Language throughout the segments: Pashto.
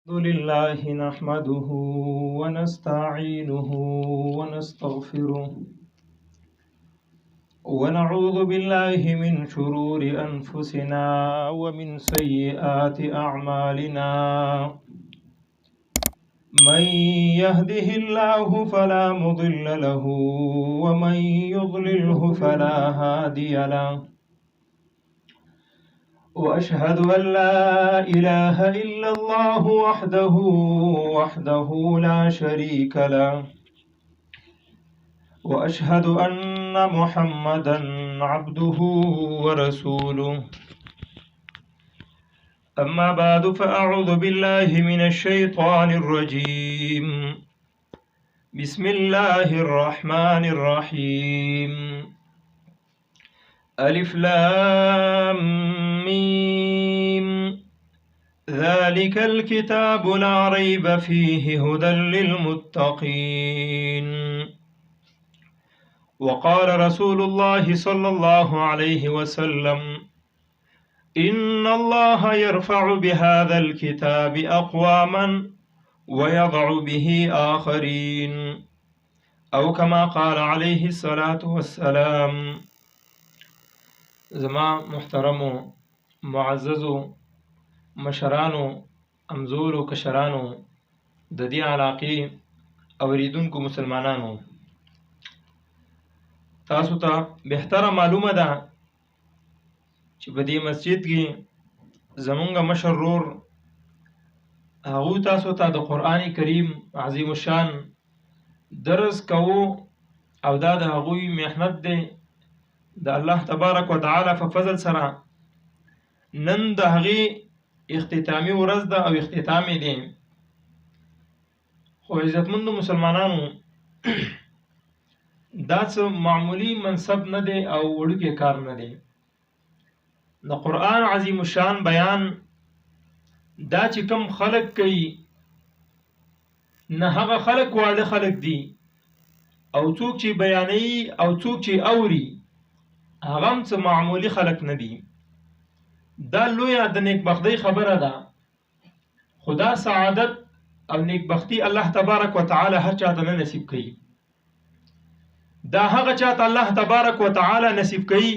الحمد لله نحمده ونستعينه ونستغفره ونعوذ بالله من شرور أنفسنا ومن سيئات أعمالنا من يهده الله فلا مضل له ومن يضلله فلا هادي له وأشهد أن لا إله إلا الله وحده لا شريك له وأشهد أن محمدا عبده ورسوله أما بعد فأعوذ بالله من الشيطان الرجيم بسم الله الرحمن الرحيم ألف لام ميم ذلك الكتاب لا ريب فيه هدى للمتقين وقال رسول الله صلى الله عليه وسلم إن الله يرفع بهذا الكتاب أقواما ويضع به آخرين أو كما قال عليه الصلاة والسلام. زما محترمو معززو مشرانو امزورو کشرانو د دې علاقې اوریدونکو مسلمانانو، تاسو ته بهتره معلومه ده چې په دې مسجد کې زمونږ مشر رور هغوی تاسو ته د قرآن کریم عظیم الشان درس کوو او دا د هغوی محنت دی د الله تبارک وتعالى په فضل سره نن د هغې اختتامي ورځ ده او اختتام یې دی. خو عزتمندو مسلمانانو دا څه معمولی منصب نه دی او وړوکی کار نه دی. د قرآن عظیم الشان بیان دا چې کوم خلق کوي نه هغه خلق واړه خلق دي او څوک چې بیانوي او څوک چې اوري هغه هم څه معمولی خلق نه دي. دا لویه د نیکبختۍ خبره ده. خدا سعادت او نیکبختی الله تبارک وتعالى هر چاته نه نصیب کوي. دا هغه چاته الله تبارک وتعالى نصیب کوي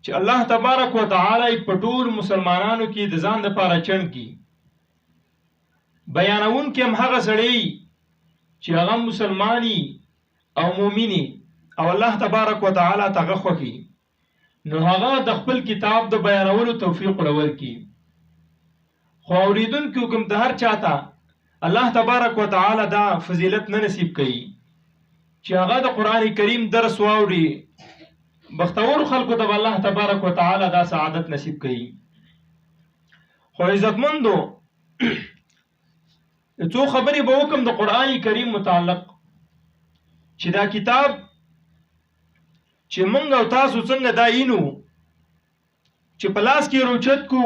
چې الله تبارک وتعالى په ټول مسلمانانو کې د ځان لپاره چن کی بیانون کې هم هغه سړی چې هغه مسلمانی او مؤمنی او الله تبارک وتعالى ته خوښي نو هغه د خپل کتاب د بیانولو توفیق ورکړي. خو اوریدونکو کوم د هر چاته الله تبارک وتعالى دا فضیلت نه نصیب کوي چې هغه د قرآن کریم درس واوري. بختور خلکو ته الله تبارک وتعالى دا سعادت نصیب کوي. خو عزتمندو څو خبرې به وکم د قرآن کریم متعلق چې دا کتاب چې مونږ او تاسو څنګه داینو چې په لاس کې روچت کو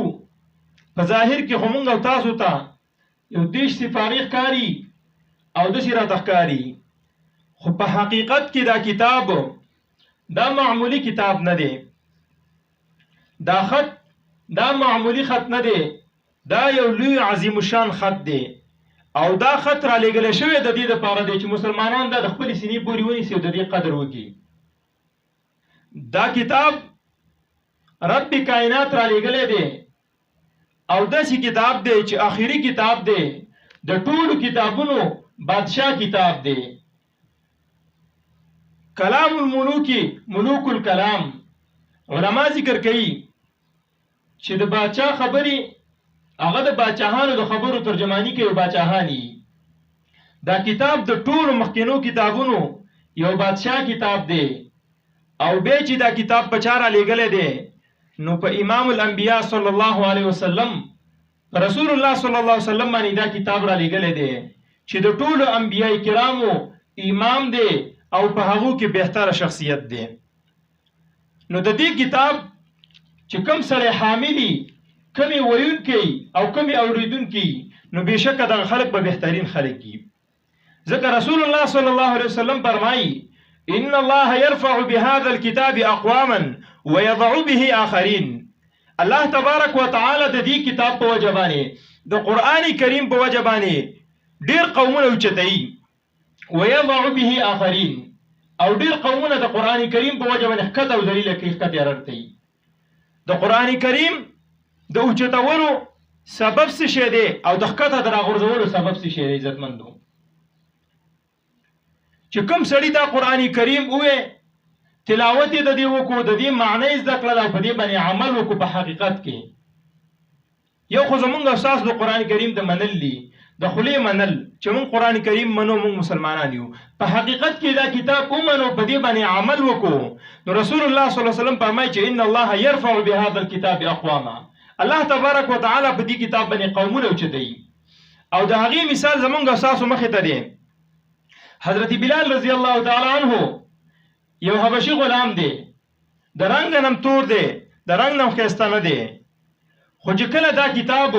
په ظاهر کې خو مونږ او تاسو ته یو دیش سفارې ښکاري او داسې راته ښکاري، خو په حقیقت کې دا کتاب دا معمولی کتاب نه دی. دا خط دا معمولی خط نه دی، دا یو لوی عظیم الشان خط دی او دا خط را لېږلی شوی د دې دپاره دی چې مسلمانان دا د خپلې سینې پورې ونیسي او د دې قدر وکړي. دا کتاب رب کائنات را لېږلی دی او داسې کتاب دی چې آخري کتاب دی، د ټولو کتابونو بادشاه کتاب دی. کلام الملوک ملوک الکلام. علما ذکر کوي چې د بادشاه خبرې هغه د بادشاهانو د خبرو ترجمانی کوي بادشاهانی. دا کتاب د ټولو مخکینو کتابونو یو بادشاه کتاب دی او به چې دا کتاب په چا را لېږلی دی نو په امام الانبیاء صلی الله علیه وسلم رسول الله صلی الله علیه وسلم باندې دا کتاب را لېږلی دی چې د ټولو انبیاء کرامو امام دی او په هغو کې بهتره شخصیت دی. نو د دې کتاب چې کوم سره حاملی کمی ویونکی او کمی اوریدونکی نو بېشکه دغه خلک به بهترین خلک دي. ځکه رسول الله صلی الله علیه وسلم فرمایي ان الله يرفع بهذا الكتاب اقواما ويضع به آخرين. الله تبارک و تعالی د دې کتاب په وجه باندې د قرآن کریم په وجه باندې ډیر قومونه اوچتای ويضع به آخرین او ډیر قومونه د قرآن کریم په وجه باندې ښکته او ذلیله کوي ښکته رارتي د قرآن کریم د اوچتولو سبب څه شی دی او د ښکته د راغورځولو سبب څه شی دی عزتمندو چې کوم سړی دا قرآن کریم وې تلاوت د دې وکړو د دې معنی زده کړل او په دې باندې عمل وکړو په حقیقت کې یو خو زمونږ اساس د قرآن کریم د منل دي د خولې منل چې مونږ قرآن کریم منو مونږ مسلمانان یو په حقیقت کې دا کتاب ومنو په دې باندې عمل وکړو نو رسول الله صلی الله علیه وسلم فرمایي چې ان الله يرفع بهذا الكتاب اقواما الله تبارک وتعالى په دې کتاب باندې قومونه اوچتي او د هغې مثال زمونږ اساس مخې ته دی حضرت بلال رضی الله تعالی عنہ یو حبشي غلام دی د رنگ نم تور دی د رنگ نم ښایسته نه دی خو چې کله دا کتاب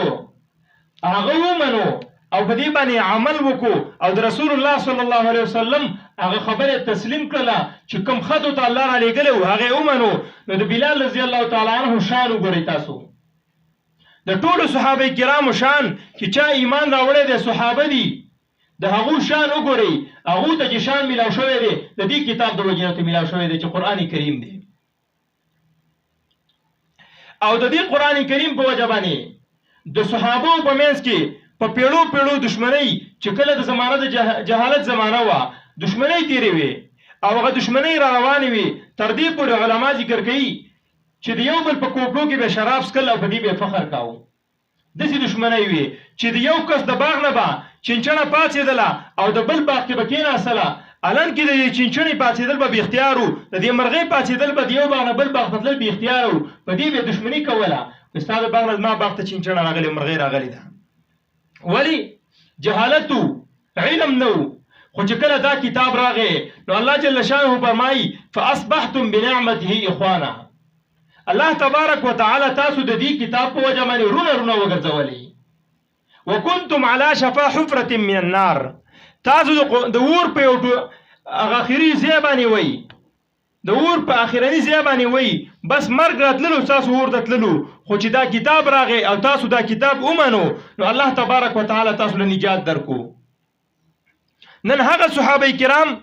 هغه ومنو او په دې باندې عمل وکړو او د رسول الله صلی الله علیه وسلم هغه خبره تسلیم کړله چې کوم خط ته الله را لېږلی و هغه ومنو نو د بلال رضی الله تعالی عنہ شان وګورئ تاسو د ټولو صحابه کرامو شان چې چا ایمان راوړی دی صحابه دي د هغو شان وګورئ هغو ته چې شان میلاو شوی دی د دې کتاب د وجې نه ته میلاو شوی دی چې قرآن کریم دی او د دې قرآن کریم په وجه باندې د صحابو په منځ کې په پیړو پیړو دشمنی چې کله د زمانه د جهالت زمانه وه دشمنی تیرې وې او هغه دشمنی را روانې وې تر دې پورې علما ذکر کوي چې د یو بل په کوپړو کې به شراب څکل او په دې به فخر کاوه داسې دشمنی وي چې د یو کس د باغ نه به چنچڼه پاڅېدله او د بل باغ کې به کېناستله الان کې د چنچڼې پاڅېدل به بې اختیار وو د دې مرغۍ پاڅېدل به د یو باغ نه بل باغ ته تلل بې اختیاره وو په دې به دشمني کوله ستا د باغ نه زما باغ ته چنچڼه راغلې مرغۍ راغلې ده ولې جهالت علم نه و خو چې کله دا کتاب راغی نو الله جل شانه فرمایي فاصبحتم بنعمته اخوانا الله تبارک وتعالى تاسو د دې کتاب په وجه باندې رونه وګرځولې وکنتم على شفا حفرة من النار تاسو د اور په هغه اخري ځای باندې وای د اور په اخرني ځای باندې وای بس مرګ راتللو تاسو اور ته تللو خو چې دا کتاب راغی او تاسو دا کتاب ومنو نو الله تبارک وتعالى تاسو له نجات درکو نن هغه صحابه کرام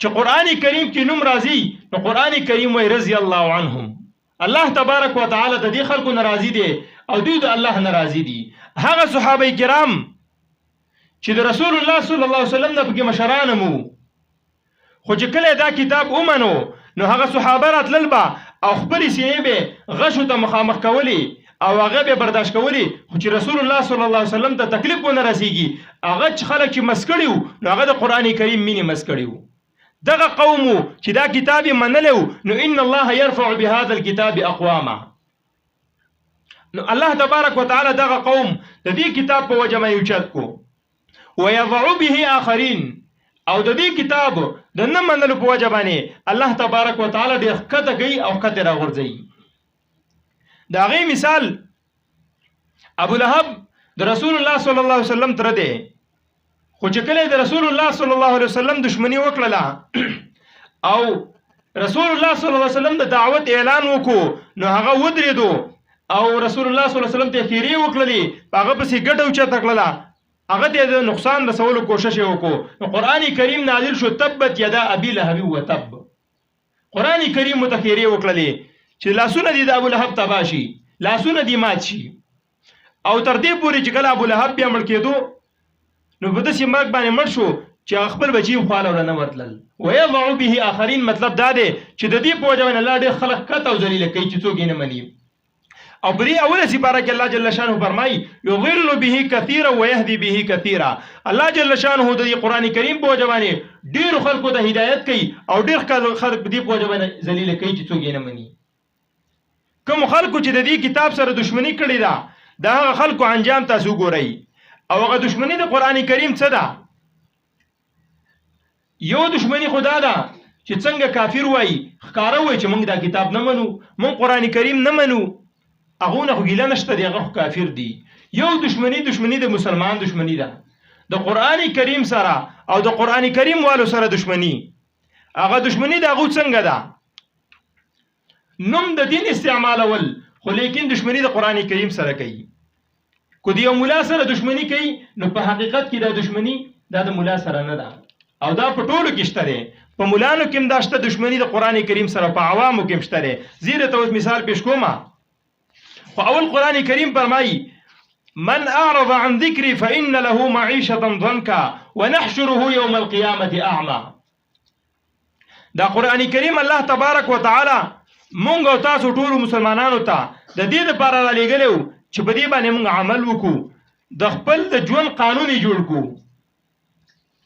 چې قرآن کریم کې نوم راځي نو قرآن کریم وای رضی الله عنهم الله تبارک وتعالى د دې خلکو ناراضي دي او دوی د الله ناراضي دي هغه صحابه کرام چې د رسول الله صلی الله علیه وسلم نه پکې مشران مو خو چې کله دا کتاب ومنو نو هغه صحابه راتلل به او خپلې سینې به غشو ته مخامخ کولی او هغه به برداشت کولی خو چې رسول الله صلی الله علیه وسلم ته تکلیف ونه رسیږي هغه چې خلک چې مس کړي وو نو هغه د قرآن کریم مینې مس کړي وو دغه قوم چې دا کتاب یې منلی نو ان الله يرفع بهذا الكتاب اقواما نو الله تبارک وتعالى دغه قوم د دې کتاب په وجه باندې اوچت کو ويضع به آخرین او د دې کتاب د نه منلو په وجه باندې الله تبارک وتعالى د ښکته کوي او ښکته راغورځوي د هغې مثال ابو لهب د رسول الله صلی الله علیه وسلم تره دی خو چې کله د رسول الله صلی الله علیه وسلم دشمنی وکړله او رسول الله صلی الله علیه وسلم د دعوت اعلان وکړو نو هغه ودرېدو او رسول الله صلی الله علیه وسلم ته خیرې وکړلې هغه پسې ګټه اوچته کړله هغه ته د نقصان رسولو کوشش وکړو نو قرآن کریم نازل شو تبت یدا ابي لهب وتب قرآن کریم ته خیرې وکړلې چې لاسونه دي د ابو لهب تباه شي لاسونه دي مات شي او تر دې پورې چې کله ابو لهب بیا مړ کېدو نو په داسې مرګ باندې مړ شو چې خپل بچي هم خواله ورنه ورتلل ويضع به آخرین مطلب دا دی چې د دې په وجه باندې الله ډېر خلک ښکته او ذلیله کوي چې څوک یې نه مني او په دې اوله سپاره کې الله جل شانه فرمایي یضل به کثیرا ويهدي به کثیرا الله جل شانه د دې قرآن کریم په وجه باندې ډېرو خلکو ته هدایت کوي او ډېر خلک په دې په وجه باندې ذلیله کوي چې څوک یې نه مني کوم خلکو چې د دې کتاب سره دشمنی کړې ده د هغه خلکو انجام تاسو ګورئ او هغه دشمنی د قرآن کریم څه ده یو دشمنی خدا ده چې څنګه کافر وای ښکاره وای چې موږ دا کتاب نه منو موږ قرآن کریم نه منو هغه نه خو ګیله نشته دی هغه کافر دی یو دشمنی د مسلمان دشمنی ده د قرآن کریم سره او د قرآن کریم والو سره دشمنی هغه دشمنی د هغه څنګه ده نوم د دین استعمالول خو لیکن دشمنی د قرآن کریم سره کوي کو د یو مولا سره دشمنی کوي نو په حقیقت کې دا دشمنی دا د مولا سره نه ده او دا په ټولو کې شته دی په مولانو کې هم دا شته دشمنی د قرآن کریم سره په عوامو کې هم شته دی زیره ته اوس مثال پیش کوم خو اول قرآن کریم فرمایي من اعرض عن ذکری فإن له معیشة ضنکا ونحشره یوم القیامة اعما دا قرآن کریم الله تبارک وتعالی مونږ او تاسو ټول مسلمانانو ته د دې لپاره را لېږلی و چې په دې باندې مونږ عمل وکړو د خپل د ژوند قانون یې جوړ کړو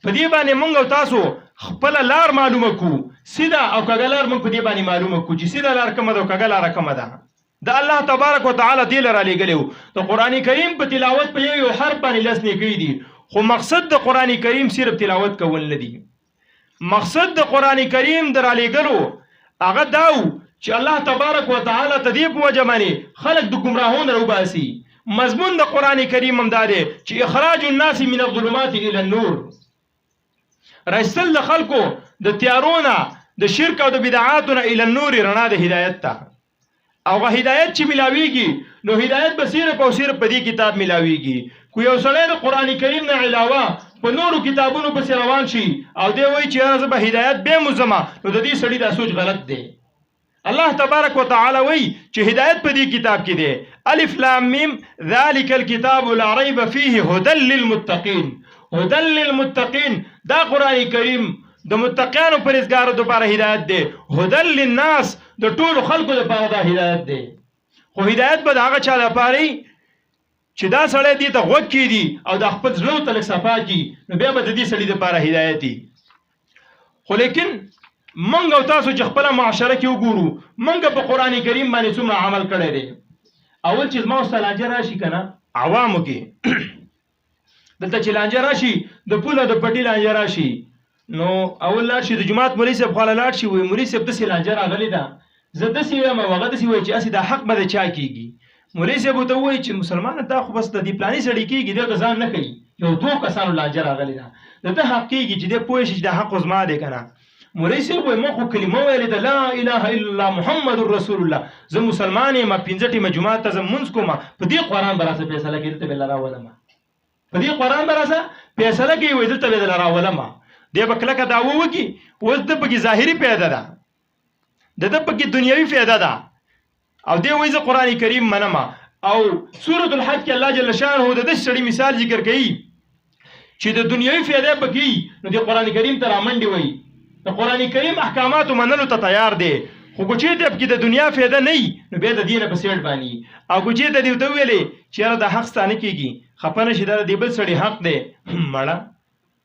په دې باندې مونږ او تاسو خپل لار معلومه کړو سیده او کږه لار مونږ په دې باندې معلومه کړو چې سیده لار کومه ده او کږه لار کومه ده د الله تبارک وتعالی دې لره لېږلی و د قرآن کریم په تلاوت په یو حرف باندې لس نیکۍ دي خو مقصد د قرآن کریم صرف تلاوت کول نه دي مقصد د قرآن کریم در علیګلو هغه داو چې الله تبارک وتعالی ته دې په وجه باندې خلق د ګمراهونو راوباسي مضمون د قرآن کریم هم دا دی چې اخراج الناس من الظلمات الى النور رسل د خلکو د تیارونه د شرک او د بدعاتونه الى النور رڼا د هدایت ته او هدایت چې ملاویږي نو هدایت به صرف او صرف په دې کتاب ملاویږي کو یو سړی د قرآن کریم نه علاوه په نورو کتابونو پسې روان شي او دی وایي چې زه به هدایت به مزما نو د دې سړي دا سوچ غلط دی الله تبارک وتعالی وایي چې هدایت په دې کتاب کې دی الف لام میم ذلک الكتاب لا ریب فیه هدى للمتقین هدى للمتقین دا قرآن کریم د متقینو پرهیزګارو لپاره هدایت دی هدى للناس د ټولو خلکو لپاره دا هدایت دی خو هدایت به د هغه چا لپاره چې دا سړی دې ته غوږ کېږدي او د خپل زړه ته لږ صفا کړي نو بیا به د دې سړي دپاره هدایت وي خو لیکن موږ او تاسو چې خپله معاشره کې وګورو موږ په قرآن کریم باندې څومره عمل کړی دی اول چې زما ورسته لانجه راشي که نه عوامو کې دلته چې لانجه راشي د پوله د پټي لانجه راشي نو اول لاړ شي د جومات مولوي صاحب خواله لاړ شي وایي مولوي صاحب داسې لانجه راغلې ده زه داسې وایم او هغه داسې وایي چې هسې دا حق به د چا کېږي مولوي صاحب ورته ووایي چې مسلمانه دا خو بس د دې پلاني سړي کېږي دی که ځان نه کوي یو دوه کسانو لانجه راغلې ده د ده حق کېږي چې دی پوه شي چې دا حق زما دی که نه مولوي صاحب وایي ما خو کلمه ویلې ده لا اله الا الله محمد رسول الله زه مسلمان یم 5 ټیمه جومات ته زه لمونځ کوم په دې قرآن به راسه فیصله کوي دلته به یې راولمه په دې قرآن به راسه فیصله کوي وایي دلته به یې راولمه دی به کلکه دعوه وکړي اوس ده پکې ظاهري پیدا ده د ده پکې دنیوي فایده ده او دی وایي زه قرآن کریم منم او سورة الحج کې الله جل شانه د داسې سړي مثال ذکر کوي چې د دنیوي فایده پکې نو د قرآن کریم ته رامنډې وایي د قرآن کریم احکاماتو منلو ته تیار دی خو که چېرته پکې د دنیا فایده نه وي نو بیا د دې نه په سیټ باندې او که چېرته دې ورته وویلې چې یاره دا حق ستا نه کېږي خفه نه شي دا د دې بل سړي حق دی مړه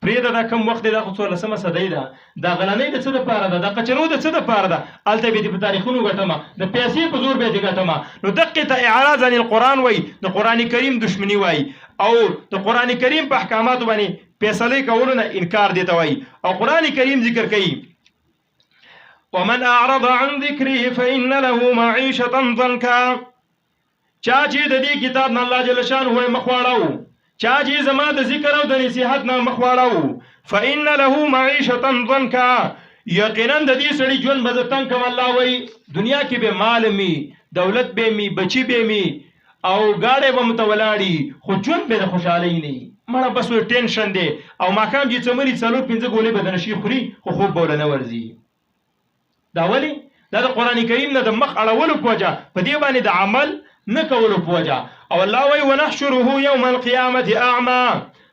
پرېږده دا کم وخت دی دا خو 14مه صدۍ ده دا غلنۍ د څه دپاره ده دا قچرو د څه دپاره ده هلته بیا دې په تاریخونو ګټمه د پیسې په زور بیا دې ګټمه نو دقې ته اعراض عن القرآن وایي د قرآن کریم دشمني وایي او د قرآن کریم په احکاماتو باندې فیصلې کولو نه انکار دی ته وایي او قرآن کریم ذکر کوي ومن اعرض عن ذکره فإن له معیشة ضنکا چا چې د دې کتاب نه الله جل شانه مخ واړو چا چې زما د ذکر او د نصیحت نه مخ واړو فإن له معیشة ضنکا یقینا د دې سړي ژوند به زه تنګ کوم الله وایي دنیا کې به مال می دولت به می بچي به می او ګاډی به مته ولاړي خو ژوند به د خوشحالۍ نه وي مړه بس وایي ټینشن دی او ماښام چې څه مري 4-5 ګولې به د نشي خوري خو خوب به ورله نه ورځي دا ولې دا د قرآن کریم نه د مخ اړولو په وجه په دې باندې د عمل نه کولو په وجه او الله وایي ونحشره یوم القیامة اعما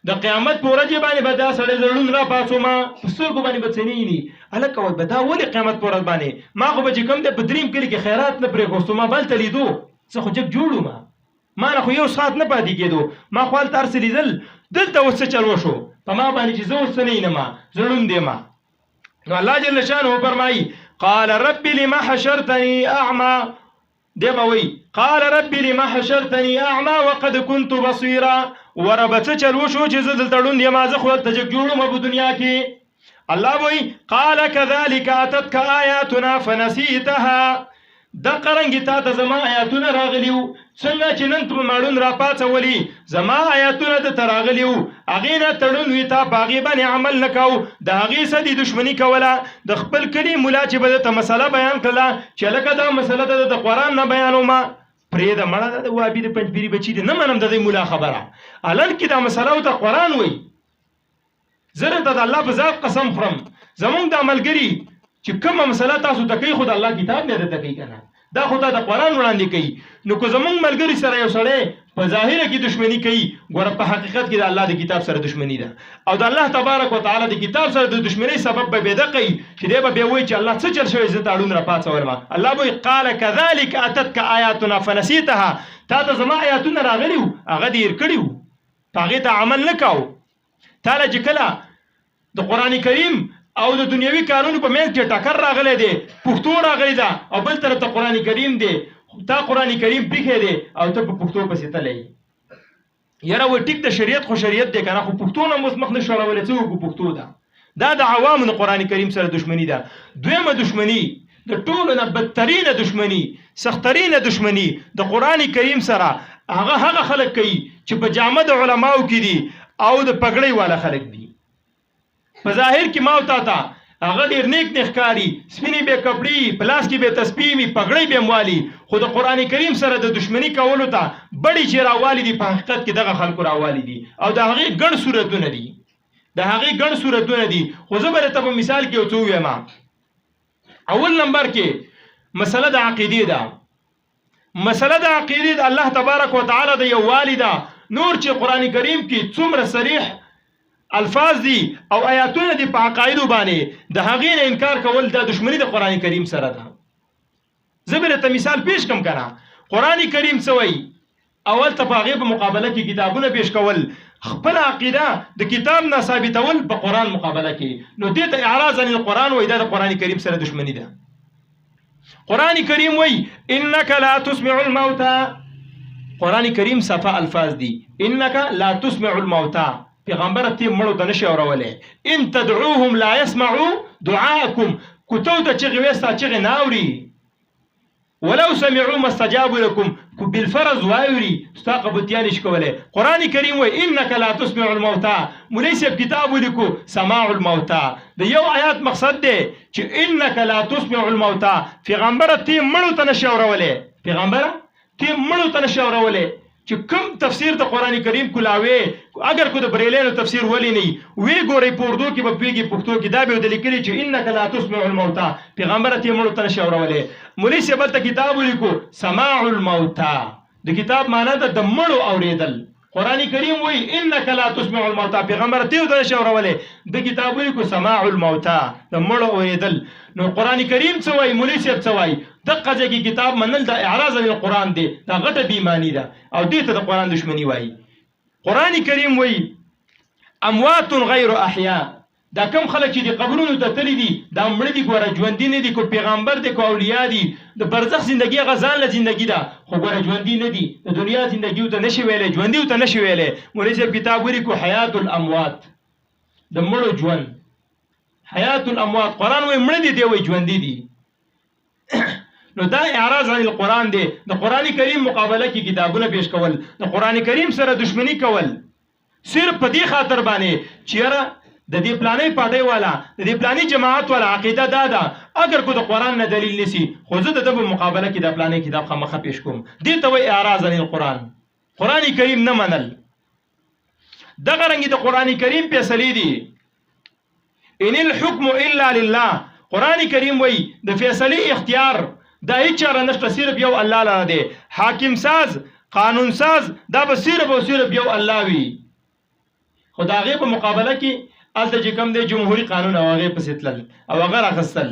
د قیامت په ورځ باندې به دا سړی زړون را پاڅومه په سترګو باندې به څه نه ویني هلکه وایي به دا ولې قیامت په ورځ باندې ما خو به چې کوم دی په دریم کلي کې خیرات نه پرېښوستو ما بل ته لیدو څه خو جګ جوړ ما نه خو یو ساعت نه پاتې کېدو ما خو هلته هر څه لیدل دلته اوس څه چل وشو په ما باندې چې زه اوس څه نه وینم زړون دی ما نو الله جل شانه فرمایي قال رب لما حشرتني اعمى دی به وایي قال رب لما حشرتني اعمى وقد كنت بصيرا وربه څه چل وشو چې زه دلته ړوند یم زه خو دلته جګ جوړ وم په دنیا کې الله وایي قال كذلك اتتك آیاتنا فنسیتها دا قرنګي تا ته زما آیاتونه راغلي وو څنګه چې نن ته ماړون را پاڅولي زما آیاتونه درته راغلي وو هغې نه تړون وي تا په هغې باندې عمل نه کوو د هغې څه دې دښمني کوله د خپل کلي ملا چې به درته مسله بیان کړله چې لکه دا مسله ده د قرآن نه بیانومه پرې د مړه د وابي د پنځپيري بچی دي نه منم د دې مولا خبره الان کې دا مسله او ته قران وای زره د الله په ذات قسم خورم زمونږ د عملګری چې کومه مسله تاسو ته کوي خو د الله کتاب نه ده کوي کنه دا خدای د قران وړاندې کوي نو کو زمونږ ملګری سره یو سړی په ظاهره کې دښمنی کوي ګوره په حقیقت کې د الله د کتاب سره دښمنی ده او د الله تبارک وتعالى د کتاب سره د دښمنی سبب به بده کوي چې دی به وایي چې الله څه چل شوی زه تاړون را پاتول ما الله به قال كذلك اتتك آیاتنا فنسيتها تا ته زما آیاتونه راغلیو هغه دې کړیو هغه ته عمل نکاو تعالی چې کله د قران کریم او د دنیوي کارونو په منځ کې ټکر راغلی دی پښتو راغلی ده او بل طرف ته قران کریم دی تا قران کریم پیخه دی او ته په پښتو پسې تللی یاره و ټیک د شریعت خو شریعت دی کنه خو پښتو نه مخ نه شړولې څه وګو پښتو ده دا د عوامو د قران کریم سره دښمنی ده دویمه دښمنی د ټولو نه بدترینه دښمنی سخترینه دښمنی د قران کریم سره هغه خلک کوي چې په جامه د علماو کې دي او د پګړۍ والا خلک دي په ظاهر کې ما وتا تا هغه ډیر نیک نخکاری سپینی به کپڑی پلاس کې به تسبیح می پګړی به موالی خو د قران کریم سره د دښمنی کولو ته بڑی چې راوالی دي په حقیقت کې دغه خلکو راوالی دي او د هغه ګڼ صورتونه دي د هغه ګڼ صورتونه دي خو زه به ته په مثال کې وڅو یم اول نمبر کې مسله د عقیده ده مسله د عقیده د الله تبارک وتعالى د یو والده نور چې قران کریم کې څومره صریح الفاظ دي او آیاتونه دي په عقاید باندې د هغې نه انکار کول د دښمنی د قران کریم سره ده زبر ته مثال پیش کم کړه قران کریم سوی اول ته په هغه په مقابله کې کتابونه پیش کول خپل عقیده د کتاب نه ثابتول په قران مقابله کې نو دې ته اعراض عن القران وای د قران کریم سره دښمنی ده قران کریم وای انک لا تسمع الموتى قران کریم صفه الفاظ دي انک لا تسمع الموتى پیغمبر ته مړو ته نشي اورولې ان تدعوهم لا يسمعوا دعاءكم کوتو ته چې وستا چې ناوري ولو سمعوا ما استجابوا لكم بالفرض واوري استقبتيان شکوله قران کریم و انك لا تسمع الموتى موليس کتاب لیکو سماع الموتى د یو آیات مقصد دی چې انك لا تسمع الموتى پیغمبر ته مړو ته نشي اورولې پیغمبر ته مړو ته نشي اورولې چې کوم تفسیر د قران کریم کولاوي اگر کو د بریلینو تفسیر ولی نه وی ګوري پوردو کې په پیږي پښتو کې دا به د لیکلي چې انک لا تسمع الموتى پیغمبر ته مړو ته شاورولې مولوی سیبل ته کتاب لیکو سماع الموتى د کتاب معنی د مړو اوریدل قران کریم وی انک لا تسمع الموتى پیغمبر ته شاورولې د کتاب لیکو سماع الموتى د مړو اوریدل نو قران کریم څه وای مولوی سیب څه وای دغه ځکه کتاب منل د اعراض عن القران دی دا غټه بیمانی ده او دې ته د قران دښمنی وای قران کریم وای اموات غیر احیاء دا کم خلک چې د قبرونو ته تللی دي دا مړ دي ګوره ژوند دي نه دي کو پیغمبر دي کو اولیاء دي د برزخ ژوندۍ غزان له ژوندۍ ده خو ګوره ژوند دي نه دي د دنیا ژوندۍ ته نشي ویلې ژوند دي ته نشي ویلې مولوی صاحب کتاب وری کو حیات الاموات د مړو ژوند حیات الاموات قران وای مړ دي دی وای ژوند دي نو دا اعراض عن القران دی د قران کریم مقابله کې کتابونه پیش کول د قران کریم سره دښمنی کول صرف په دې خاطر باندې چې د دې پلانې پټي والا د دې پلانې جماعت والا عقیده دا اگر کو د قران نه دلیل نسی خو زه د مقابله کې د پلانې کتاب خامخه پیش کوم دې ته وای اعراض عن القران قران کریم نه منل دغه رنګ د قران کریم په فیصله دي ان الحكم الا لله قران کریم وای د فیصله اختیار دا هیڅ چاره نشته صرف یو الله لاره دی حاکم ساز قانون ساز دا به صرف او صرف یو الله وی خدای په مقابله کې الته چې کوم دی جمهوریت قانون او هغه په ستل او هغه راخستل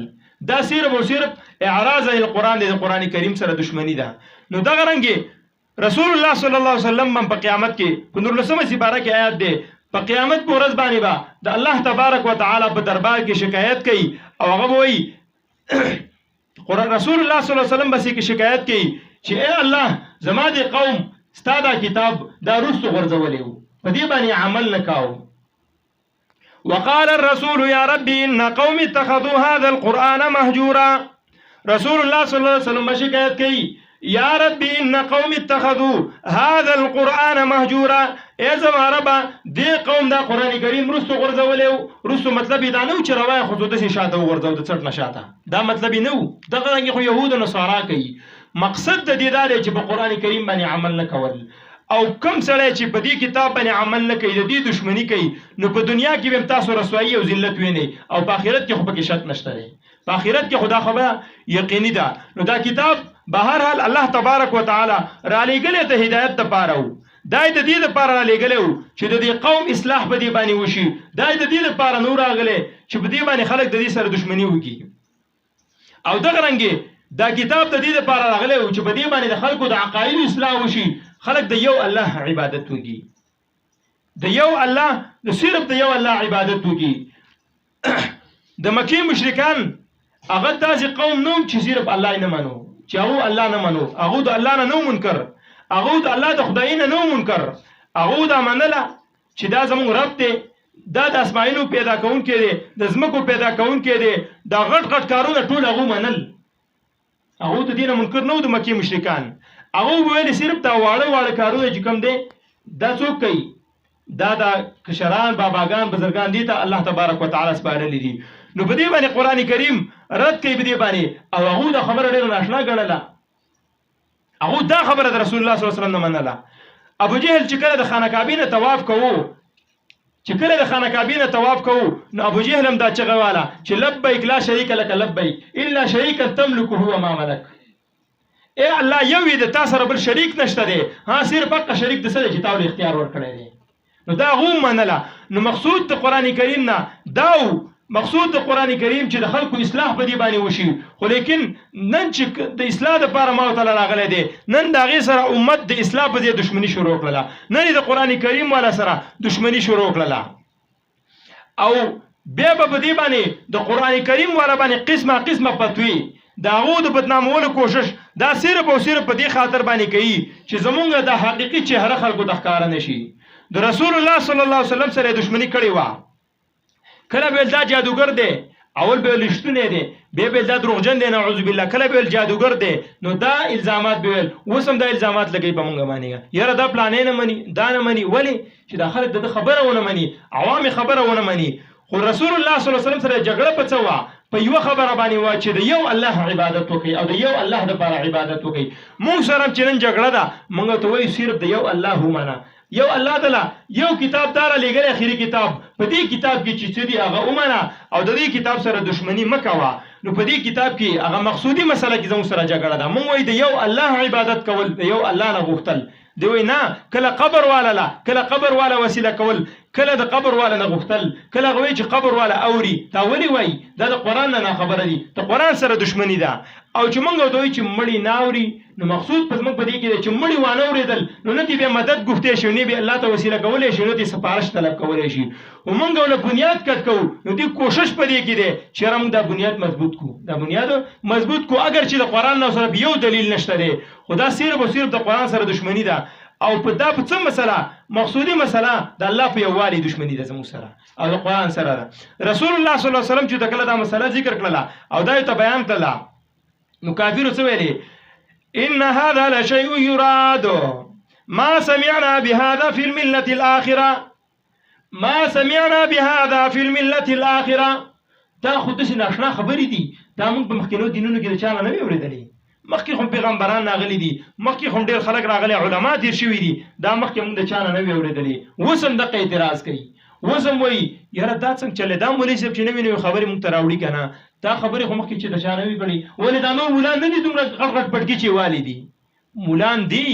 دا صرف او صرف اعراض القران دی د قران کریم سره دښمنی ده نو دغه رنګ رسول الله صلی الله علیه وسلم په قیامت کې په 19 سپاره کې آیات دی په قیامت په ورځ باندې با د الله تبارک وتعالى په دربار کې شکایت کوي او هغه وایي قرآن رسول الله صلی الله علیه وسلم بس کی شکایت کی چې اے الله زما دي قوم ستاده کتاب دا رسو غرزولیو په دې باندې عمل نکاو وقال الرسول يا ربي ان قوم اتخذوا هذا القرآن مهجورا رسول الله صلی الله علیه وسلم شکایت کی یا ربي ان قوم اتخذوا هذا القرآن مهجورا اے زما رب دې قوم دا قران کریم رسو غرزولیو رسو مطلب دا نو چې روای خو د شاته غرزو د څټ نشاته دا مطلب نو دغه رنګ خو يهود او نصارا کوي مقصد د دې دا دی چې په قران کریم باندې عمل نه کول او کم سړی چې په دې کتاب باندې عمل نه کوي د دې دشمنی کوي نو په دنیا کې به تاسو رسوایی او ذلت ویني او په آخرت کې خو پکې شک نشته دی په آخرت کې خدا خبره یقیني ده نو دا کتاب به هر حال الله تبارک وتعالى را لېږلی ته هدایت لپاره و دا د دې لپاره را لېږلی و چې د دې قوم اصلاح په دې باندې وشي دا د دې لپاره نور راغلی چې په دې باندې خلک د دې سره دشمنی وکړي او دغه رنګې دا کتاب د دې لپاره راغلی و چې په دې باندې د خلکو د عقایدو اصلاح وشي خلک د یو الله عبادت وکړي د یو الله د صرف د یو الله عبادت وکړي د مکی مشرکان هغه داسې قوم نوم چې صرف الله نه منو چې هغه الله نه منو هغه د الله نه نو منکر هغه د الله د خدای نه نو منکر هغه دا منله چې دا زموږ رب دی دا د اسماعیلو پیدا کونکی دی د ځمکو پیدا کونکی دی دا غټ غټ کارونه ټول هغه منل هغه د دینه منکر نو د مکی مشرکان هغه ویل صرف دا واړه واړه کارونه چې کوم دی دا څوک کوي دا د کشران باباګان بزرګان دي ته الله تبارک وتعالى سپارلي دي نو په دې باندې قران کریم رد کوي په دې باندې او هغه د خبره ډېر ناشنا ګڼله هغه دا خبره د رسول الله صلی الله علیه وسلم نه منله ابو جهل چې کله د خانه کعبه نه طواف کوو چې کله د خانه کعبه نه طواف کوو نو ابو جهل هم دا چغه والا چې لبیک لا شریک لك لبیک الا شریکا تملك هو ما ملك اے الله یو دې تاسو سره بل شریک نشته دی ها صرف حق شریک د سره چې تاسو اختیار ورکړی دی نو دا هم منله نو مقصود د قران کریم نه داو مقصود د قران کریم چې د خلکو اصلاح په دی باندې وشي خو لیکن نن چې د اصلاح لپاره ما تعالی راغلی دی نن دا غي سره امت د اصلاح په دی دشمنی شروع کړله نن د قران کریم والا سره دشمنی شروع کړله او بیا په دی باندې د قران کریم والا باندې قسمه قسمه فتوی داغو د بدنامولو کوشش دا صرف او صرف په دی خاطر باندې کوي چې زمونږ د حقيقي چهره خلکو د ښکارا نشي د رسول الله صلی الله علیه وسلم سره دشمنی کړی و کله به دا جادوګر دی اول به لشتونه دی به دا دروغجن دی نعوذ بالله کله به جادوګر دی نو دا الزامات به وسم دا الزامات لګي په مونږ باندې یاره دا پلانې نه مني دا نه مني ولی چې دا خلک د خبره ونه مني عوام خبره ونه مني خو رسول الله صلی الله علیه وسلم سره جګړه پڅوا په یو خبره باندې وا چې د یو الله عبادت وکي او د یو الله لپاره عبادت وکي مونږ سره چې نن جګړه ده مونږ ته وایي صرف د یو الله ومنه یو الله تعالی یو کتاب دار لګل اخیری کتاب په دې کتاب کې چې دې هغه ومنه او د دې کتاب سره دشمنی مکوا نو په دې کتاب کې هغه مقصودی مسله کې زموږ سره جګړه ده مونږ وایي د یو الله عبادت کول د یو الله نه غوښتل دی وای نه کله قبر والا لا کله قبر والا وسیله کول کله د قبر والا نه غوښتل کله غوي چې قبر والا اوري تا ولي وای دا د قران نه خبره دي ته قران سره دشمنی ده او چې مونږ دوی چې مړی ناوري نو مقصود پس موږ په دې کې چې مړی وانه اوریدل نو نه دی به مدد غوښته شي نه به الله ته وسیله کولای شي نو دی سفارش طلب کولای شي او مونږ له بنیاد کټ کو نو دی کوشش پدې کې دي چې موږ دا بنیاد مضبوط کو دا بنیاد مضبوط کو اگر چې د قران نه سره یو دلیل نشته دی خدا صرف او صرف د قران سره دشمنی ده او په دا په څه مسله مقصودی مسله د الله په یووالي دشمنی ده زموږ سره او د قران سره ده رسول الله صلی الله علیه وسلم چې کله دا مسله ذکر کړله او دا ته بیان کړله نو کافر څه ویلي ان هذا لشيء يراد ما سمعنا بهذا في المله الاخره ما سمعنا بهذا في المله الاخره دا خود څه ناشنا خبرې دي دا موږ په مخکینو دینونو کې چا نه اوریدلې مخکې هم پیغمبران راغلي دي مخکې هم ډېر خلک راغلي علما دي شوي دي دا مخکې موږ د چا نه اوریدلې وسم د اعتراض کوي وسم وای یاره دا څنګه چلے دا مولوی صاحب چې نوې نوې خبرې موږ ته راوړي کنه دا خبرې خو مخکې چې د چا نه وی کړي ولې دا نو مولان نه دي دومره غټ غټ پټکی چې والی دي مولان دي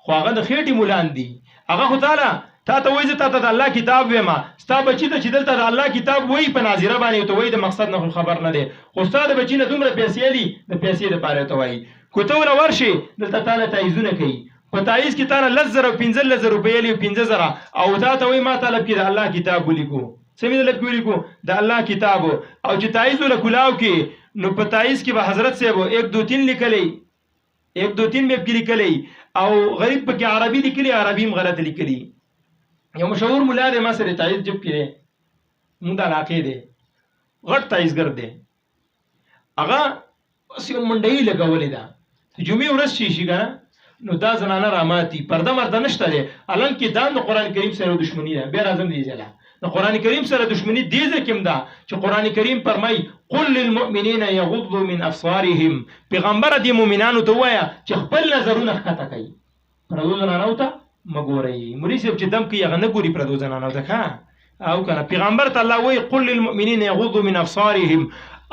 خو هغه د خېټي مولان دي هغه خو تعالی تا ته وایي ته د الله کتاب وېما ستا بچی ته چې دلته د الله کتاب وایي په ناظره باندې ته وایي د مقصد نه خبر نه دی خو ستا د بچی نه دومره پیسې دي د پیسې لپاره ته وایي کو ته ور ورشي دلته تعالی تایزونه کوي په تایز کې تعالی 1,015 روپۍ لې 15000 او تا ته وایي ما طلب کې د الله کتاب ولیکو سمې د ولیکو د الله کتاب او چې تایز له کلاو کې نو په تایز کې به حضرت صاحب 1 2 3 لیکلې 1 2 3 به لیکلې او غریب په کې عربي لیکلې عربي هم غلط لیکلې یو مشهور مولا دی ما سره تایز جب کړي مونږ د علاقې دی غټ تایزګر دی هغه اوس یو منډۍ لګولې ده جمعې ورځ شي کنه نو دا زنانه راماتي پرده مرده نشته دی الان کې دا د قران کریم سره دښمنی ده به راځم دی ځله د قران کریم سره دښمنی دې ځکه ده چې قران کریم فرمای قل للمؤمنین یغضوا من ابصارهم پیغمبر دې مؤمنانو ته وایا چې خپل نظرونه ښکته کوي پردو زنانو ته مګوري مولوی صاحب چې دم کوي هغه نه ګوري پردو زنانو ته ښه او کنه پیغمبر ته الله وای قل للمؤمنین یغضوا من ابصارهم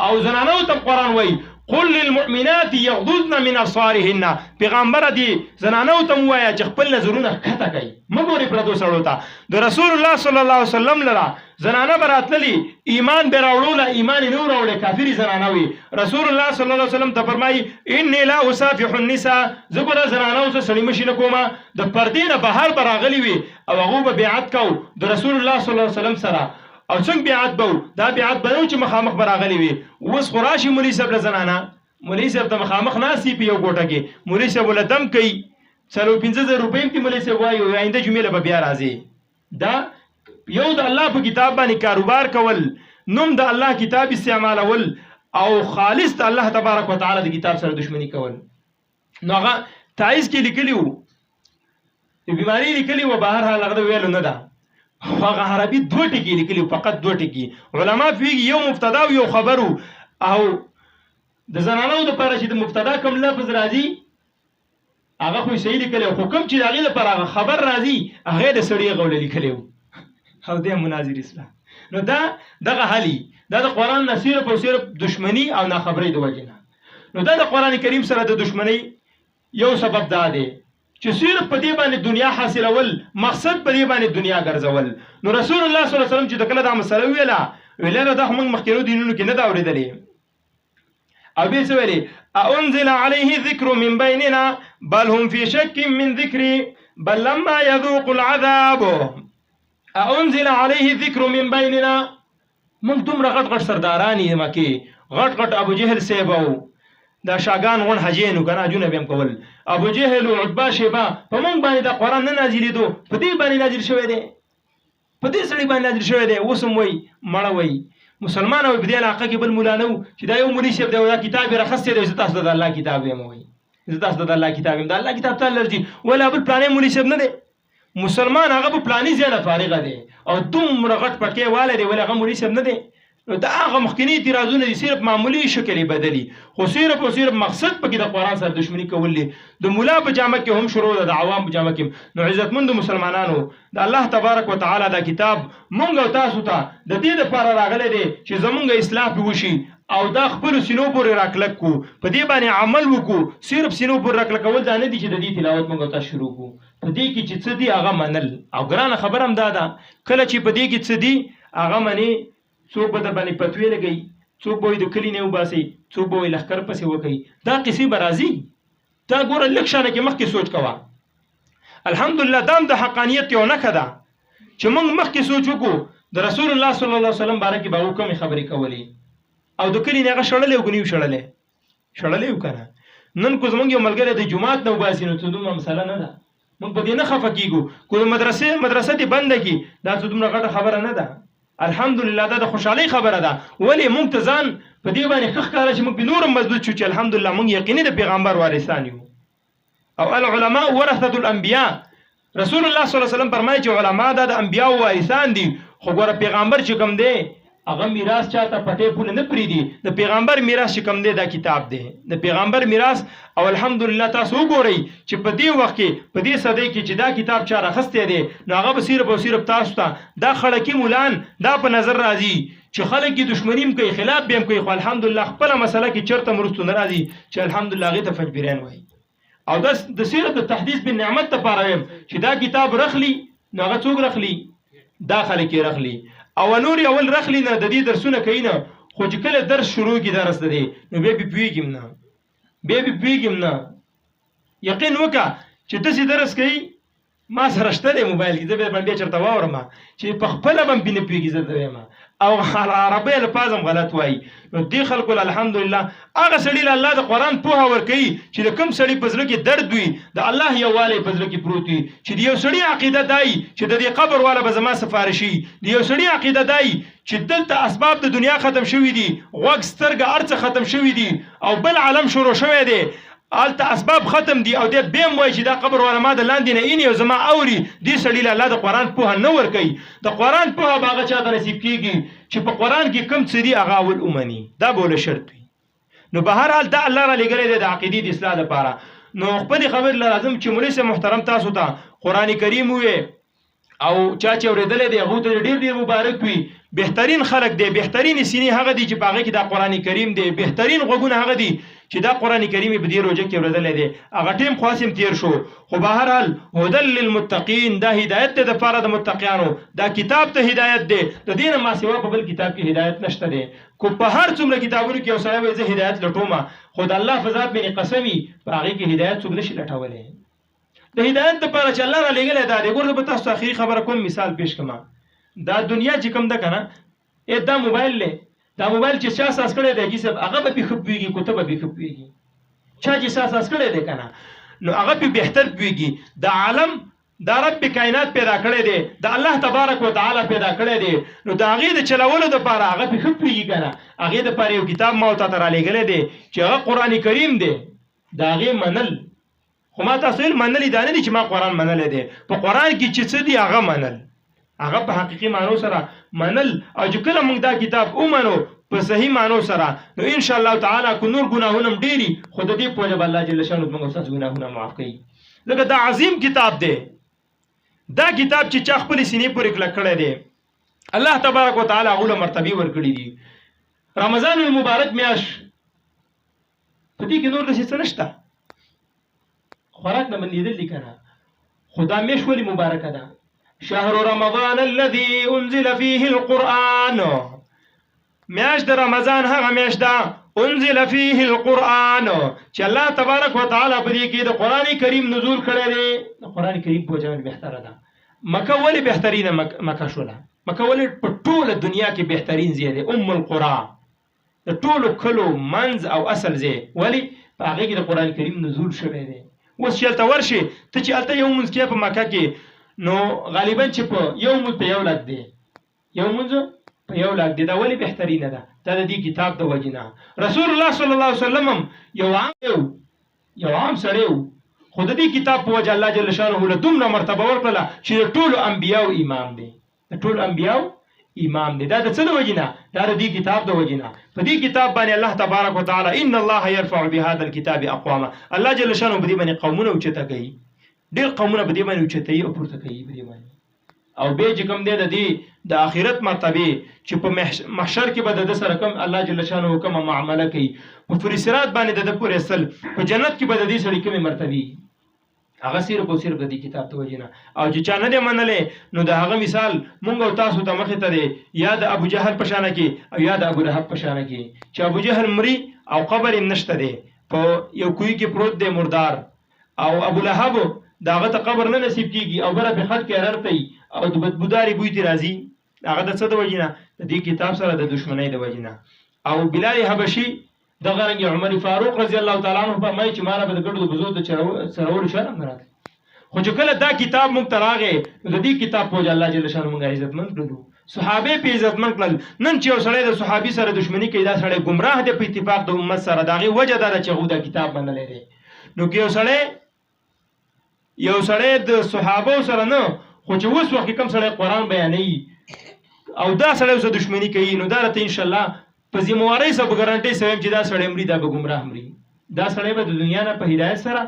او زنانو ته قران وای قل للمؤمنات يغضضن من ابصارهن پیغمبر دی زنانو ته وایا چې خپل نظرونه ښکته کوي مګوري پردو سړو ته د رسول الله صلی الله علیه وسلم لرا زنانه براتلی ایمان به راوړل ایمان نه راوړل کافری زنانه وي رسول الله صلی الله علیه وسلم ته فرمایي انی لا اصافح النساء زګره زنانو سره سړی مشینه کومه د پردې نه بهر براغلی وي او هغه به بیعت کو د رسول الله صلی الله علیه وسلم سره او څنګه بیعت بو دا بیعت بنو چې مخامخ براغلی وي اوس خراشي مولوی صاحب زنانه مولوی صاحب ته مخامخ ناسي په یو ګوټه کې مولوی صاحب ول دم کوي 15000 روپۍ ته مولوی صاحب وایي آینده جمعه به بیا راځي دا یو د الله په کتاب باندې کاروبار کول نوم د الله کتاب استعمالول او خالص د الله تبارک وتعالى د کتاب سره دښمنی کول نو هغه تایز کې لیکلی وو بیماری لیکلی وو بهر حال هغه ویلو نه ده هغه عربي دوه ټکي لیکلي فقط دوه ټکي علما پیږي یو مبتدا او یو خبرو او د زنانو د لپاره چې د مبتدا کوم لفظ راځي هغه خو صحیح لیکلی خو کوم چې هغه لپاره هغه خبر راځي هغه د سړی غول لیکلی او د مناظر اسلام نو دا دغه حالي دا د قران نه صرف او صرف دښمنی او ناخبرۍ د وجنه نو دا د قران کریم سره د دښمنی یو سبب دا دی چې صرف په دې باندې دنیا حاصلول مقصد په دې باندې دنیا ګرځول نو رسول الله صلی الله علیه وسلم چې د کله دا مسله ویله دا موږ مخکینو دینونو کې نه دا اورېدلې او به څه ویلي انزل عليه ذکر من بیننا بل هم فی شک من ذکری بل لما يذوق العذاب انزل عليه ذکر من بیننا موږ دومره غټ غټ سردارانی مکه غټ غټ ابو جهل سیبو دا شاګان غون حجینو کنه جون بهم کول ابو جهل او عتبہ شیبا په مونږ باندې دا قران نه نازلېدو په دې باندې نازل شوی دی په دې سړي باندې نازل شوی دی وسم وای مړ وای مسلمان او په دې علاقه کې بل مولا نو چې دا یو مولوی شیب دا کتاب راخسته دی تاسو د الله کتاب یم وای تاسو د الله کتاب یم د الله کتاب ته لرځي ولا بل پلانې مولوی شیب نه دی مسلمان هغه په پلانې ځای نه فارغ دی او دومره غټ پټکې واله دی ولا هغه مولوی شیب نه دی دا هغه مخکنی اعتراضونه دي صرف معمولی شکل بدلی خو صرف او صرف مقصد پکې د قران سره دښمنی کول دي د مولا په جامه کې هم شروع ده د عوام په جامه کې نو عزتمند مسلمانانو د الله تبارک وتعالى دا کتاب مونږ او تاسو ته د دې لپاره راغلی دی چې زمونږ اصلاح وشي او دا خپل سینو پورې راکلک کو په دې باندې عمل وکړو صرف سینو پورې راکلکول دا نه دي چې د دې تلاوت مونږ تاسو شروع کو په دې کې چې څه دي هغه منل او ګرانه خبر هم دا ده کله چې په دې کې څه دي هغه منی څوک به در باندې پتوې لګي څوک به د کلی نه وباسي څوک به لخر پسې وکي دا قصې به راځي دا ګوره لږ شانه کې مخکې سوچ کوه الحمدلله دا د حقانیت یو نښه ده چې موږ مخکې سوچ وکړو د رسول الله صلی الله علیه وسلم باره کې به کومې خبرې کولې او د کلی نه هغه شړلې او ګنیو شړلې وکنه نن کو زمونږ یو ملګری د جمعات نه وباسي نو څه دومره مسله نه ده موږ په دې نه خفه کیږو کو مدرسې دې بنده کی دا څه دومره غټه خبره نه ده الحمدلله دا د خوشحالي خبره ده ولی موږ ته ځان په دې باندې ښه ښکاره چې موږ په نورم مضبوط شو چې الحمدلله موږ یقیني د پیغمبر وارثان یو او العلماء ورثه الانبیاء رسول الله صلی الله علیه وسلم فرمایي چې علما د انبیاء وارثان دي خو ګوره پیغمبر چې کوم دی هغه میراث چاته پټې پوله نه پریدي د پیغمبر میراث چې کوم دی دا کتاب دی د پیغمبر میراث او الحمدلله تاسو وګورئ چې په دې وخت کې په دې صدې کې چې دا کتاب چا راخسته دی نو هغه به صرف او صرف تاسو ته دا خړکی مولان دا په نظر راځي چې خلک کې دښمنیم کوي خلاف به هم کوي خو الحمدلله خپل مسله کې چرته مرستو نه راځي چې الحمدلله هغه ته فجبران وایي او د صرف د تحديث بالنعمت لپاره ویم چې دا کتاب رخلی نو هغه څوک رخلی دا خلک یې رخلی او نور اول رخلی نه د دې درسونه کینه خو چې کله درس شروع کی درس ده نو به پیګم نه یقین وکا چې تاسو درس کوي ما سره شته د موبایل کې زه به باندې چرته واورم چې په خپل باندې نه پیګی زه دویم او عربی الفاظم غلط وای نو دی خلکو الحمدلله هغه سړی الله د قران په اور کوي چې کوم سړی په ځل کې درد وي د الله یواله په ځل کې پروت وي چې یو سړی عقیده دای چې د دې قبر والا به زما سفارشي دی یو سړی عقیده دای چې دلته اسباب د دنیا ختم شوي دي غوږ سترګه ارڅ ختم شوي دي او بل عالم شروع شوی دی آلته اسباب ختم دي او دې بیم وای چې دا قبر ولا ما د لاندې نه اینی او زما اوري دې سړی له الله د قرآن پوهه نه ورکوي د قرآن پوهه به هغه چاته نصیب کېږي چې په قرآن کې کم څه دي هغه اول ومني دا به له شرط وي نو به هر حال دا الله را لېږلی دی د عقیدې د اصلاح لپاره نو خپلې خبرې له راځم چې مولوي صاحب محترم تاسو ته قرآن کریم وویې او چا چې اورېدلی دی هغو ته ډېر ډېر مبارک وي بهترین خلق دی بهترین سینې هغه دي چې په هغې کې دا قرآن کریم دی بهترین غوږونه هغه دي چې دا قرآن کریم په دې روژه کې اورېدلی دی هغه ټیم خو هسې تېر شو خو به هر حال هدل للمتقین دا هدایت دی دپاره د متقیانو دا کتاب ته هدایت دی د دې نه ما سوا په بل کتاب کې هدایت نشته دی کو په هر څومره کتابونو کې یو سړی وایي زه هدایت لټومه خو د الله په ذات باندې قسم وي په هغې کې هدایت څوک نشي لټولی د هدایت دپاره چې الله را لېږلی دا دی ګوره زه به تاسو ته آخري خبره کوم مثال پیش کړم دا دنیا چې کوم ده که نه دا موبایل دی دا موبایل چې چا ساس کړی دی حاجي صاحب هغه به پې ښه پوهېږي کو ته به پې ښه پوهېږي چا چې ساس کړی دی که نه نو هغه پې بهتر پوهېږي د عالم دا رب کائنات پیدا کړی دی د الله تبارک وتعالی پیدا کړی دی نو د هغې د چلولو دپاره هغه پې ښه پوهېږي که نه هغې دپاره یو کتاب ما ورته را لېږلی دی چې هغه قرآن کریم دی د هغې منل خو ما تاسو ویل منل دا نه دي چې ما قرآن منلی دی په قرآن کې چې څه دي هغه منل هغه په حقیقي معنو سره منل او چې کله موږ دا کتاب ومنو په صحیح معنو سره نو ان شاء الله تعالی کو نور ګناهونه هم ډېري خو د دې په وجه به الله جل شانو موږ ستاسو ګناهونه معاف کوي ځکه دا عظیم کتاب دی دا کتاب چې چا خپلې سینې پورې کلک کړی دی الله تبارک وتعالی هغو له مرتبې ورکړي دي رمضان المبارک میاشت په دې کې نور داسې څه نشته خوراک نه بندېدل دي که نه خو دا میاشت ولې مبارکه ده شهر رمضان الذي انزل فيه القرآن میاشت د رمضان هغه میاشت ده انزل فيه القرآن چې الله تبارک وتعالی په دې کې د قرآن کریم نزول کړی دی د قرآن کریم په وجه بهتره ده مکه ولې بهترینه مکه شوله مکه ولې په ټوله دنیا کې بهترین ځای دی ام القرا د ټولو کلو منځ او اصل ځای ولې په هغې کې د قرآن کریم نزول شوی دی اوس چې هلته ورشې ته چې هلته یو مونځ کې په مکه کې نو غالبا چې په یو مونځ په یو لاک دی یو مونځ په یو لاک دی دا ولې بهترینه ده دا د دې کتاب د وجې نه رسول الله صلی الله علیه وسلم هم یو عام سړی و خو د دې کتاب په وجه الله جل شانه له دومره مرتبه ورکړله چې د ټولو انبیاو امام دی د ټولو انبیاو امام دی دا د څه د وجې نه دا د دې کتاب د وجې نه په دې کتاب باندې الله تبارک وتعالی ان الله يرفع بهذا الكتاب اقواما الله جل شانه په دې باندې قومونه اوچته کوي ډېر قومونه په دې باندې اوچتوي او پورته کوي په دې باندې او بیا چې کوم دی د دې د آخرت مرتبې چې په محشر کې به د ده سره کوم الله جل شانه کومه معامله کوي په فریصرات باندې د ده پورې اصل په جنت کې به د دې سړي کومې مرتبې هغه صرف او صرف د دې کتاب ته وجې نه او چې چا نه دی منلی نو د هغه مثال مونږ او تاسو ته مخې ته دی یا د ابو جهل په شانه کې او یا د ابو لهب په شانه کې چې ابو جهل مري او قبر یې نشته دی په یو کوی کې پروت دی مردار او ابو لهب د هغه ته قبر نه نصیب کېږي او بره په خط کې ررتی او د بدبوداري بوی ترې راځي هغه د څه د وجې نه د دې کتاب سره د دشمنۍ د وجې نه او بلال حبشي دغه رنګ عمر فاروق رضی الله تعالی عنه فرمایي چې ماله به د ګډو د بزو د څرولو شرم نه راتلی خو چې کله دا کتاب موږ ته راغی نو د دې کتاب په وجه الله جل شانه موږ عزتمند کړلو صحابه په عزتمند کړل نن چې یو سړی د صحابي سره دشمني کوي دا سړی ګمراه دی په اتفاق د امت سره د هغې وجه دا ده چې هغو دا کتاب منلی دی نو که یو سړی د صحابو سره نه خو چې اوس وخت کې کوم سړی قرآن بیانوي او دا سړی اوسه دشمني کوي نو دا راته انشاءالله په ذموارۍ سره به ګارنټۍ سره وایم چې دا سړی مري دا به ګمراه مري دا سړی به د دنیا نه په هدایت سره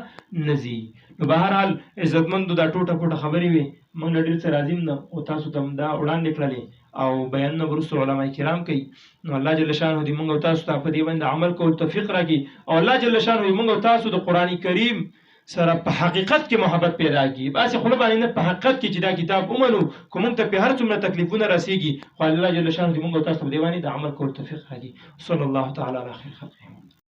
نه ځي نو به هر حال عزتمندو دا ټوټه پوټه خبرې وي موږ له ډېر څه راضي نه او تاسو ته هم دا وړاندې کړلې او بیانونه وروسته علما کرام کوي نو الله جل شانه دې موږ او تاسو ته په دې باندې عمل کول توفیق راکړي او الله جل شانه دې موږ او تاسو د قرآن کریم سره په حقیقت کې محبت پیدا کړي باسې خوله باندې نه په حقیقت کې چې دا کتاب ومنو که موږ ته پې هر څومره تکلیفونه رسېږي خو الله جل شانه دې موږ او تاسو ته په دې باندې د عمل کول توفیق راکړي صلی الله تعالی علی خیر خلقه